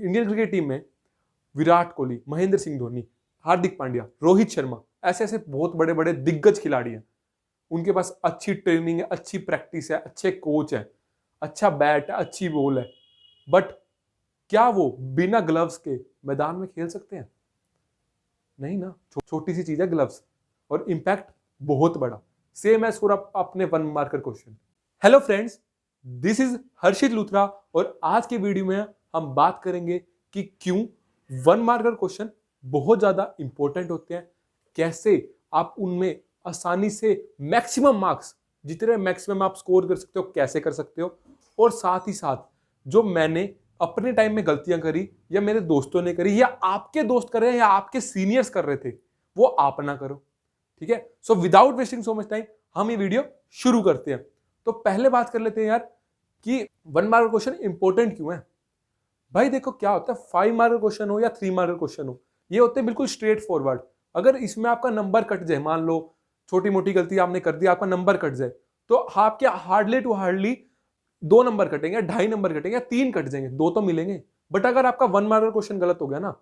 Indian cricket team में विराट कोहली, महेंद्र सिंह धोनी, हार्दिक पांड्या, रोहित शर्मा, ऐसे ऐसे बहुत बड़े बड़े दिग्गज खिलाड़ी हैं। उनके पास अच्छी ट्रेनिंग है, अच्छी प्रैक्टिस है, अच्छे कोच है, अच्छा बैट है, अच्छी बॉल है, बट क्या वो बिना ग्लव्स के मैदान में खेल सकते हैं? नहीं ना। छोटी सी चीज है ग्लव्स, और इंपैक्ट बहुत बड़ा। सेम एज फॉर अपने one marker question. Hello friends, this is Harshit Luthra, और आज के वीडियो में हम बात करेंगे कि क्यों वन मार्कर क्वेश्चन बहुत ज्यादा इंपॉर्टेंट होते हैं, कैसे आप उनमें आसानी से मैक्सिमम मार्क्स, जितने मैक्सिमम आप स्कोर कर सकते हो कैसे कर सकते हो, और साथ ही साथ जो मैंने अपने टाइम में गलतियां करी या मेरे दोस्तों ने करी या आपके दोस्त कर रहे हैं या आपके सीनियर्स कर रहे थे, वो आप ना करो। ठीक है, so without wasting so much time हम ये वीडियो शुरू करते हैं। तो पहले बात कर लेते हैं यार कि वन मार्कर क्वेश्चन इंपॉर्टेंट क्यों है। भाई देखो क्या होता है, 5 मार्कर क्वेश्चन हो या 3 मार्कर क्वेश्चन हो, ये होते हैं बिल्कुल स्ट्रेट फॉरवर्ड। अगर इसमें आपका नंबर कट जाए, मान लो छोटी मोटी गलती आपने कर दी, आपका नंबर कट जाए, तो आपके हार्डली टू हार्डली 2 नंबर कटेंगे, 2.5 नंबर कटेंगे, 3 कट जाएंगे, 2 तो मिलेंगे। बट अगर आपका 1 मार्कर क्वेश्चन गलत हो गया ना,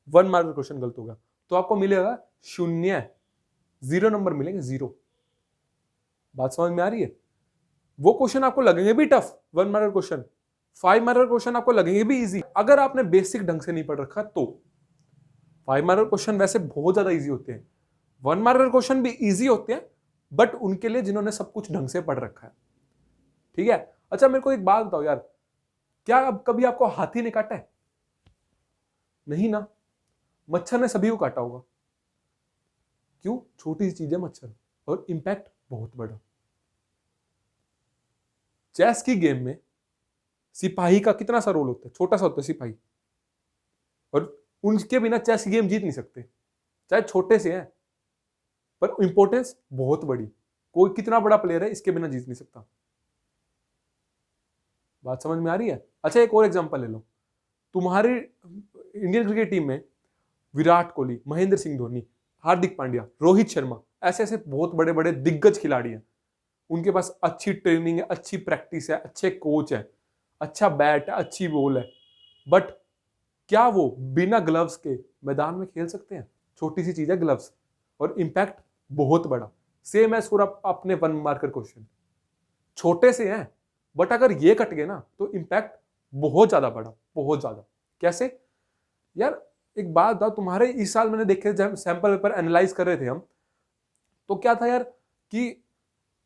1 मार्कर क्वेश्चन गलत हो गया, तो आपको मिलेगा 0, 0 नंबर मिलेंगे, 0। बात समझ में आ रही है? वो क्वेश्चन आपको लगेंगे भी tough, 1 marker question. 5 marker question आपको लगेंगे भी इजी, अगर आपने बेसिक ढंग से नहीं पढ़ रखा तो। 5 मार्कर क्वेश्चन वैसे बहुत ज्यादा इजी होते हैं, 1 मार्कर क्वेश्चन भी इजी होते हैं, बट उनके लिए जिन्होंने सब कुछ ढंग से पढ़ रखा है। ठीक है, अच्छा मेरे को एक बात बताओ यार, क्या अब कभी आपको हाथी ने काटा है? नहीं ना। मच्छर ने सभी को काटा होगा। क्यों? छोटी सी चीज है मच्छर, और इंपैक्ट बहुत बड़ा। चेस की गेम में सिपाही का कितना सा रोल होता है? छोटा सा होता है सिपाही, और उनके बिना चेस की गेम जीत नहीं सकते, चाहे छोटे से हैं, पर इंपॉर्टेंस बहुत बड़ी। कोई कितना बड़ा प्लेयर है, इसके बिना जीत नहीं सकता। बात समझ में आ रही है? अच्छा एक और एग्जांपल ले लो, तुम्हारी इंडियन क्रिकेट टीम में विराट कोहली, महेंद्र सिंह धोनी, हार्दिक पांड्या, रोहित शर्मा, ऐसे ऐसे बहुत बड़े बड़े दिग्गज खिलाड़ी हैं। उनके पास अच्छी ट्रेनिंग है, अच्छी प्रैक्टिस है, अच्छे कोच है, अच्छा बैट है, अच्छी बॉल है, बट क्या वो बिना ग्लव्स के मैदान में खेल सकते हैं? छोटी सी चीज है ग्लव्स, और इंपैक्ट बहुत बड़ा। सेम एज फॉर अपने 1 मार्कर क्वेश्चन। छोटे से हैं, बट अगर ये कट गए ना तो इंपैक्ट बहुत ज्यादा बड़ा, बहुत ज्यादा। कैसे यार? एक बात बताओ, तुम्हारे इस साल मैंने देखे जब सैंपल पेपर एनालाइज कर रहे थे हम, तो क्या था यार कि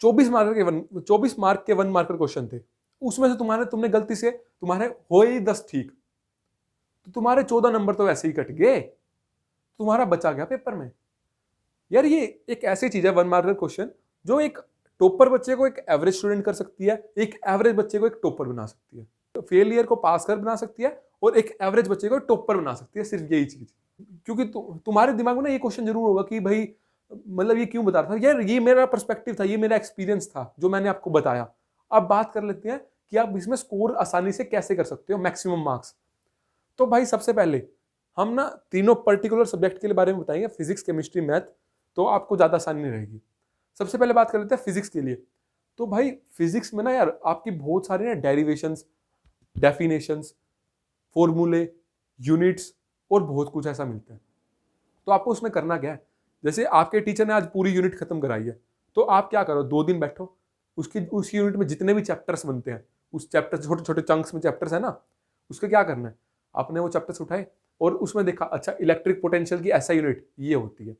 24 मार्क के 1 मार्कर क्वेश्चन थे, उसमें से तुमने गलती से, तुम्हारे हो ही 10 ठीक, तो तुम्हारे 14 नंबर तो वैसे ही कट गए, तुम्हारा बचा गया पेपर में। यार ये एक ऐसी चीज है 1 मार्कर क्वेश्चन, जो एक टॉपर बच्चे को एक एवरेज स्टूडेंट कर सकती है, एक एवरेज बच्चे को एक टॉपर बना सकती है, तो फेलियर को पास कर बना सकती है, और एक एवरेज बच्चे को टॉपर बना सकती है, सिर्फ यही चीज। क्योंकि तुम्हारे दिमाग में ना ये क्वेश्चन जरूर होगा कि भाई मतलब ये क्यों बता रहा था यार, ये मेरा पर्सपेक्टिव था, ये मेरा एक्सपीरियंस था जो मैंने आपको बताया। अब बात कर लेते हैं कि आप इसमें स्कोर आसानी से कैसे कर सकते हो, मैक्सिमम मार्क्स। तो भाई सबसे पहले हम ना तीनों पर्टिकुलर सब्जेक्ट के बारे में बताएंगे, फिजिक्स, केमिस्ट्री, मैथ, तो आपको ज्यादा आसानी रहेगी। सबसे पहले बात कर लेते हैं फिजिक्स के लिए। तो भाई फिजिक्स में ना यार आपकी बहुत सारी ना डेरिवेशंस, डेफिनेशंस, फॉर्मूले, यूनिट्स और बहुत कुछ ऐसा मिलता है। तो आपको उसमें करना क्या है, जैसे आपके टीचर ने आज पूरी यूनिट खत्म कराई है, तो आप क्या करो, 2 दिन बैठो, उस यूनिट में जितने भी चैप्टर्स बनते हैं, उस चैप्टर छोटे छोटे चंक्स में चैप्टर्स है ना, उसका क्या करना है, आपने वो चैप्टर्स उठाए और उसमें देखा, अच्छा इलेक्ट्रिक पोटेंशियल की ऐसा यूनिट ये होती है,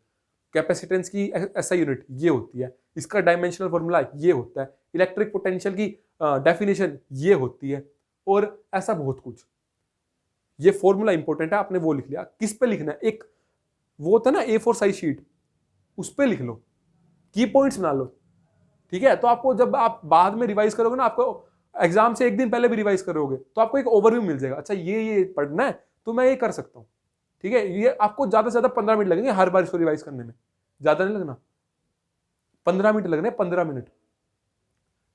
कैपेसिटेंस की ऐसा यूनिट ये होती है, इसका डायमेंशनल फॉर्मूला ये होता है, इलेक्ट्रिक पोटेंशियल की डेफिनेशन ये होती है, और ऐसा बहुत कुछ। ये फॉर्मूला इंपॉर्टेंट है, आपने वो लिख लिया। किस पे लिखना है, एक वो होता है ना A4 साइज शीट, उस पे लिख लो, की पॉइंट्स बना लो। ठीक है, तो आपको जब आप बाद में रिवाइज करोगे ना, आपको एग्जाम से एक दिन पहले भी रिवाइज करोगे तो आपको एक ओवरव्यू मिल जाएगा, अच्छा ये पढ़ना है तो मैं ये कर सकता हूँ। ठीक है, ये आपको ज्यादा से ज्यादा 15 मिनट लगेंगे हर बार इसको रिवाइज करने में, ज्यादा नहीं लगना, 15 मिनट लगने, 15 मिनट।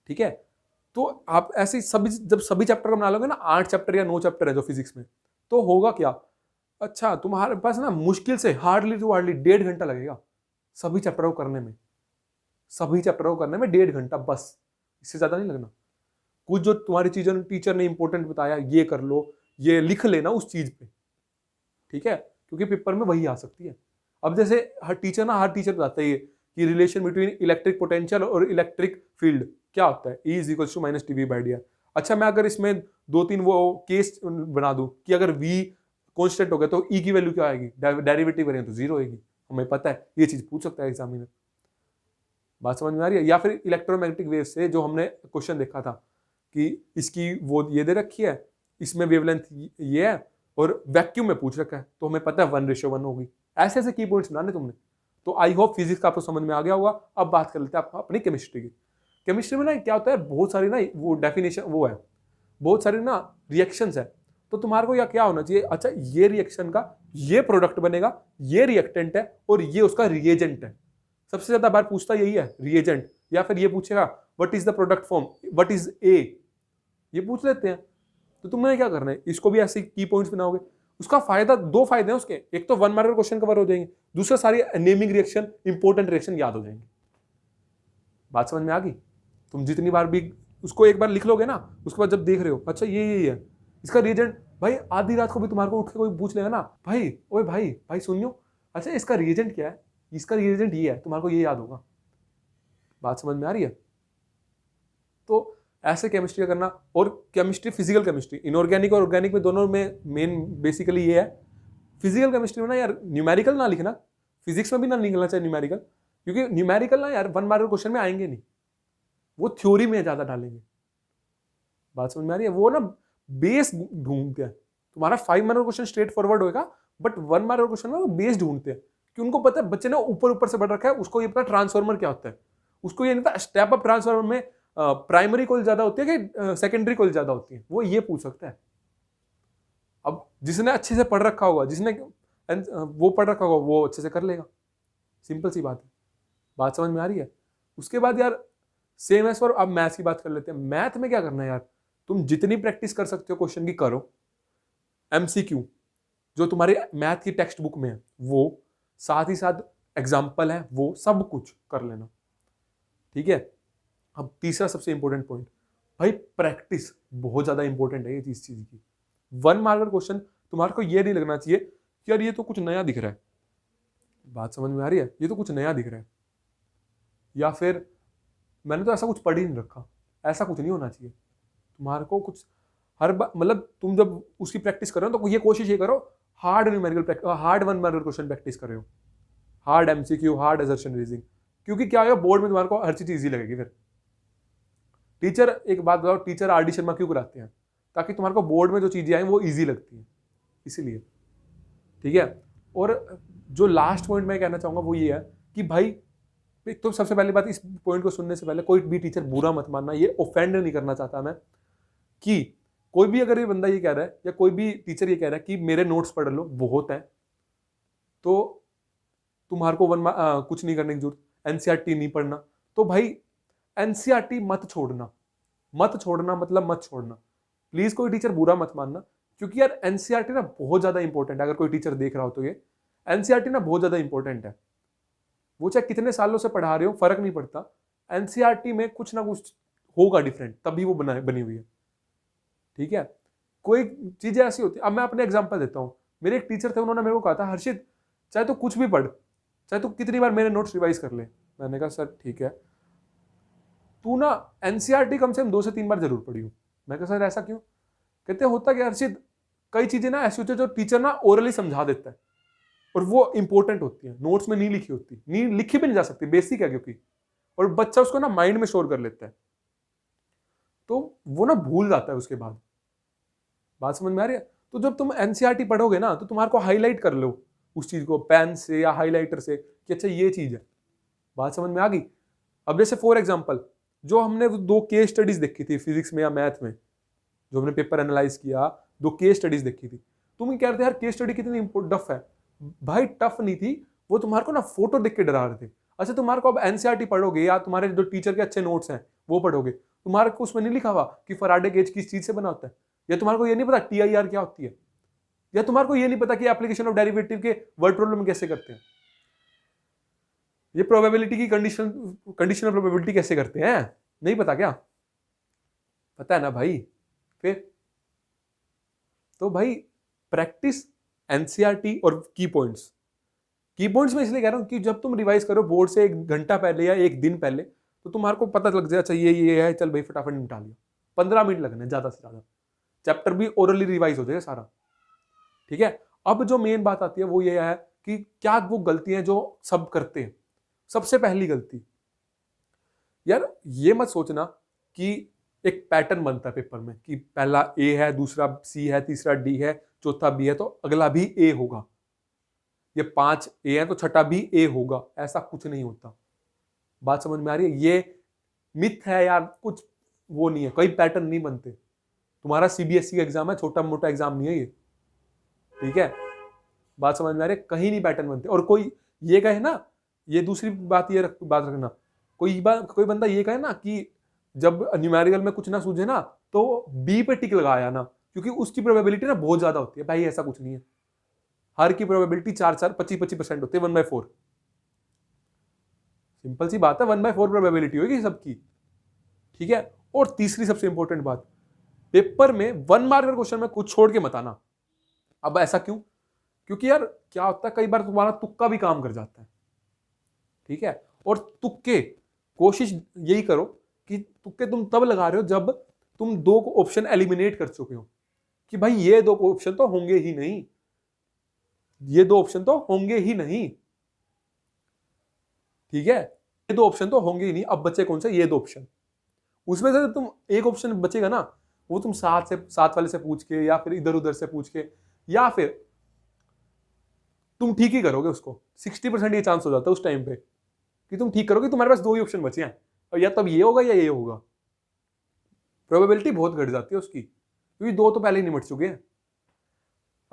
ठीक है, तो आप ऐसे जब सभी चैप्टर बना लोगे ना, 8 चैप्टर या 9 चैप्टर है जो फिजिक्स में, तो होगा क्या, अच्छा तुम्हारे पास ना मुश्किल से हार्डली टू हार्डली 1.5 घंटा लगेगा सभी चैप्टरों को करने में, सभी चैप्टरों को करने में 1.5 घंटा बस, इससे ज्यादा नहीं लगना। कुछ जो तुम्हारी चीजों टीचर ने इंपॉर्टेंट बताया ये कर लो, ये लिख लेना उस चीज पे, ठीक है, क्योंकि पेपर में वही आ सकती है। अब जैसे हर टीचर बताता है कि रिलेशन बिटवीन इलेक्ट्रिक पोटेंशियल और इलेक्ट्रिक फील्ड क्या होता है, E is equal to minus T by D R. अच्छा, मैं अगर इसमें 2-3 वो केस बना दूं कि अगर V कांस्टेंट हो गया तो E की वैल्यू क्या आएगी, डेरिवेटिव करें तो 0 आएगी। हमें पता है, ये चीज पूछ सकता है एग्जामिनर। बात समझ में आ रही है? या फिर इलेक्ट्रोमैग्नेटिक वेव से जो हमने क्वेश्चन देखा था कि इसकी वो ये दे रखी है, इसमें वेवलेंथ ये है और वैक्यूम में पूछ रखा है, तो हमें पता है 1:1 होगी। ऐसे ऐसे की पॉइंट्स बनाने तुमने। तो आई होप फिजिक्स का आपको समझ में आ गया होगा। अब बात कर लेते हैं अपनी केमिस्ट्री की। केमिस्ट्री में ना क्या होता है, बहुत सारी ना वो डेफिनेशन वो है, बहुत सारी ना रिएक्शंस है। तो तुम्हारे को या क्या होना चाहिए, अच्छा ये रिएक्शन का ये प्रोडक्ट बनेगा, ये रिएक्टेंट है और ये उसका रिएजेंट है। सबसे ज्यादा बार पूछता यही है, रिएजेंट। या फिर ये पूछेगा what is the product form, what is a, ये पूछ लेते हैं। तो तुमने क्या करना है, इसको भी ऐसे की पॉइंट्स बनाओगे। उसका फायदा, 2 फायदे हैं उसके, एक तो 1 मार्क क्वेश्चन कवर हो जाएंगे, दूसरा सारी नेमिंग रिएक्शन, इंपॉर्टेंट रिएक्शन याद हो जाएंगे। बात समझ में आ गई? तुम जितनी बार भी उसको एक बार लिख लोगे ना, उसके बाद जब देख रहे हो अच्छा ये है इसका रिएजेंट, भाई आधी रात को भी तुम्हारे को उठ के कोई पूछ लेगा ना, भाई ओए भाई सुनियो, अच्छा इसका रिएजेंट क्या है, इसका रिएजेंट ये है, तुम्हारे को ये याद होगा। बात समझ में आ रही है? तो ऐसे केमिस्ट्री करना। और केमिस्ट्री, फिजिकल केमिस्ट्री, इनऑर्गेनिक और ऑर्गेनिक में दोनों में मेन बेसिकली ये है। फिजिकल केमिस्ट्री में ना यार न्यूमेरिकल ना लिखना, फिजिक्स में भी ना निकलना चाहिए न्यूमेरिकल, क्योंकि न्यूमेरिकल ना यार 1 मार्क क्वेश्चन में आएंगे नहीं, वो थ्योरी में ज्यादा डालेंगे। बात समझ में आ रही है? वो ना बेस ढूंढते हैं। तुम्हारा 5 मार्क क्वेश्चन स्ट्रेट फॉरवर्ड होगा, बट 1 मार्क क्वेश्चन में वो बेस ढूंढते हैं, कि उनको पता है बच्चे ने ऊपर से बढ़ रखा है, उसको ये पता ट्रांसफॉर्मर क्या होता है, उसको ये नहीं पता स्टेप अप ट्रांसफॉर्मर में प्राइमरी कॉइल ज्यादा होती है कि सेकेंडरी कॉइल ज्यादा होती है, वो ये पूछ सकता है। अब जिसने अच्छे से पढ़ रखा होगा, जिसने वो पढ़ रखा होगा, वो अच्छे से कर लेगा। सिंपल सी बात है। बात समझ में आ रही है? उसके बाद यार सेम एज फॉर, अब मैथ्स की बात कर लेते हैं। मैथ में क्या करना है यार, तुम जितनी प्रैक्टिस कर सकते हो क्वेश्चन की करो। एमसीक्यू जो तुम्हारे मैथ की टेक्स्ट बुक में है वो, साथ ही साथ एग्जाम्पल है वो, सब कुछ कर लेना, ठीक है। अब तीसरा सबसे इंपॉर्टेंट पॉइंट, भाई प्रैक्टिस बहुत ज्यादा इंपॉर्टेंट है इस चीज की। 1 मार्कर क्वेश्चन तुम्हारे को ये नहीं लगना चाहिए कि यार ये तो कुछ नया दिख रहा है। बात समझ में आ रही है? ये तो कुछ नया दिख रहा है, या फिर मैंने तो ऐसा कुछ पढ़ ही नहीं रखा, ऐसा कुछ नहीं होना चाहिए। तुम्हारे को कुछ हर बार, मतलब तुम जब उसकी प्रैक्टिस करो तो ये कोशिश ये करो, hard numerical hard 1 marker question practice करो, hard MCQ, hard assertion reasoning. क्योंकि क्या होगा, बोर्ड में तुम्हारे को हर चीज इजी लगेगी। फिर टीचर, एक बात बताओ, टीचर आर डी शर्मा क्यों कराते हैं? ताकि तुम्हारे को बोर्ड में जो चीजें आए वो इजी लगती हैं, इसीलिए, ठीक है। और जो लास्ट पॉइंट मैं कहना चाहूंगा वो ये है कि भाई तो सबसे पहली बात, इस पॉइंट को सुनने से पहले कोई भी टीचर बुरा मत मानना, ये ऑफेंड नहीं करना चाहता मैं, कि कोई भी अगर ये बंदा ये कह रहा है या कोई भी टीचर ये कह रहा है कि मेरे नोट्स पढ़ लो बहुत है, तो तुम्हारे को कुछ नहीं करने की जरूरत, एनसीईआरटी नहीं पढ़ना, तो भाई एनसीईआरटी मत छोड़ना मतलब मत छोड़ना। प्लीज कोई टीचर बुरा मत मानना, क्योंकि यार एनसीईआरटी ना बहुत ज्यादा इंपॉर्टेंट है। अगर कोई टीचर देख रहा हो तो ये एनसीईआरटी ना बहुत ज्यादा इंपॉर्टेंट है। वो चाहे कितने सालों से पढ़ा रहे हो, फर्क नहीं पड़ता, एनसीईआरटी में कुछ ना कुछ होगा डिफरेंट, तभी वो बनी हुई है, ठीक है। कोई चीजें ऐसी होती है, अब मैं अपने एग्जांपल देता हूँ। मेरे एक टीचर थे, उन्होंने मेरे को कहा था, हर्षित चाहे तो कुछ भी पढ़, चाहे तो कितनी बार मेरे नोट्स रिवाइज कर ले। मैंने कहा सर ठीक है, तू ना एनसीईआरटी कम से कम 2 से 3 बार जरूर पढ़ी हो। मैं कहा सर ऐसा क्यों? कहते होता क्या हर्षित, कई चीजें ना ऐसी होती है जो टीचर ना ओरली समझा देता है और वो इंपॉर्टेंट होती है, नोट्स में नहीं लिखी होती, नहीं लिखी भी नहीं जा सकती, बेसिक है क्योंकि, और बच्चा उसको ना माइंड में स्टोर कर लेता है, तो वो ना भूल जाता है उसके बाद। बात समझ में आ रही है? तो जब तुम एनसीईआरटी पढ़ोगे ना, तो तुम्हारे को हाईलाइट कर लो उस चीज को पेन से या हाईलाइटर से कि अच्छा ये चीज है। बात समझ में आ गई? अब जैसे फॉर एग्जांपल, जो हमने 2 केस स्टडीज देखी थी फिजिक्स में या मैथ में, जो हमने पेपर एनालाइज किया, 2 केस स्टडीज देखी थी, तुम कह रहे थे यार केस स्टडी कितनी टफ है। भाई टफ नहीं थी, वो तुम्हारे को ना फोटो देख के डरा रहे थे। अच्छा तुम्हारे को अब एनसीईआरटी पढ़ोगे या तुम्हारे जो टीचर के अच्छे नोट्स हैं वो पढ़ोगे, तुम्हारे को उसमें नहीं लिखा हुआ कि फैराडे गेज किस चीज से बना होता है, या तुम्हारे को ये नहीं पता टीआईआर क्या होती है, या तुम्हारे को ये नहीं पता कि एप्लीकेशन ऑफ डेरिवेटिव के वर्ड प्रॉब्लम कैसे करते हैं, ये प्रोबेबिलिटी की कंडीशनल प्रोबेबिलिटी कैसे करते हैं, नहीं पता क्या? पता है ना भाई। फिर तो भाई प्रैक्टिस एनसीईआरटी और की पॉइंट्स में इसलिए कह रहा हूँ कि जब तुम रिवाइज करो बोर्ड से 1 घंटा पहले या 1 दिन पहले, तो तुम्हारे को पता लग जाए, अच्छा ये है, चल भाई फटाफट निपटा लिया। 15 मिनट लगने ज्यादा से ज्यादा, चैप्टर भी ओरली रिवाइज हो जाएगा सारा। ठीक है, अब जो मेन बात आती है वो ये है कि क्या वो गलतियां जो सब करते हैं। सबसे पहली गलती, यार ये मत सोचना कि एक पैटर्न बनता है पेपर में कि पहला ए है, दूसरा सी है, तीसरा डी है, चौथा बी है, तो अगला भी ए होगा। ये 5 ए है तो छठा भी ए होगा, ऐसा कुछ नहीं होता। बात समझ में आ रही है? ये मिथ है यार, कुछ वो नहीं है, कोई पैटर्न नहीं बनते। तुम्हारा सीबीएसई का एग्जाम है, छोटा मोटा एग्जाम नहीं है ये। ठीक है, बात समझ में आ रही है? कहीं नहीं पैटर्न बनते। और कोई ये कहे ना, ये दूसरी बात ये बात रखना, कोई बंदा ये कहे ना कि जब न्यूमेरिकल में कुछ ना सूझे ना तो बी पे टिक लगाया ना, क्योंकि उसकी प्रोबेबिलिटी ना बहुत ज्यादा होती है। भाई ऐसा कुछ नहीं है, हर की प्रोबेबिलिटी 4-4 25% होती है, 1/4। सिंपल सी बात है, 1/4 प्रोबेबिलिटी होगी सबकी। ठीक है, और तीसरी सबसे इंपॉर्टेंट बात, पेपर में 1 मार्कर क्वेश्चन में कुछ छोड़ के मत आना। अब ऐसा क्यों? क्योंकि यार क्या होता है, कई बार तुम्हारा तुक्का भी काम कर जाता है। ठीक है, और तुक्के कोशिश यही करो कि तुक्के तुम तब लगा रहे हो जब तुम 2 ऑप्शन एलिमिनेट कर चुके हो, कि भाई ये 2 ऑप्शन तो होंगे ही नहीं, ये 2 ऑप्शन तो होंगे ही नहीं। ठीक है, ये 2 ऑप्शन तो होंगे ही नहीं। अब बचे कौन से? ये 2 ऑप्शन। उसमें से तुम एक ऑप्शन बचेगा ना, वो तुम साथ वाले से पूछ के या फिर इधर उधर से पूछ के, या फिर तुम ठीक ही करोगे उसको। 60% ये चांस हो जाता है उस टाइम पे कि तुम ठीक करोगे, तुम्हारे पास 2 ही ऑप्शन बचे हैं, और या तब ये होगा या ये होगा। प्रोबेबिलिटी बहुत घट जाती है उसकी, क्योंकि 2 तो पहले ही निमट चुके हैं।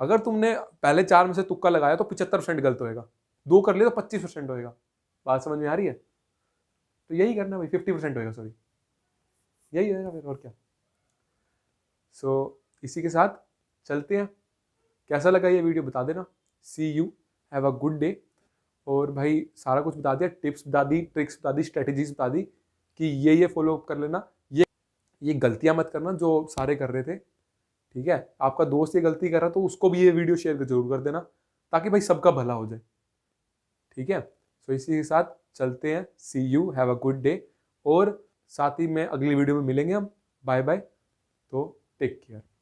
अगर तुमने पहले 4 में से तुक्का लगाया तो 75% गलत होएगा, 2 कर लिया तो 25% होएगा। बात समझ में आ रही है? तो यही करना भाई, 50% होएगा, सॉरी यही होएगा फिर, और क्या। सो इसी के साथ चलते हैं। कैसा लगा ये वीडियो बता देना। See you, have a good day. और भाई सारा कुछ बता दिया, टिप्स बता दी, ट्रिक्स बता दी, स्ट्रेटेजीज बता दी कि ये फॉलो अप कर लेना, ये गलतियां मत करना जो सारे कर रहे थे। ठीक है, आपका दोस्त ये गलती कर रहा तो उसको भी ये वीडियो शेयर जरूर कर देना, ताकि भाई सबका भला हो जाए। ठीक है, सो इसी के साथ चलते हैं। See you, have a good day. और साथ ही में अगली वीडियो में मिलेंगे हम। Bye bye. तो टेक केयर।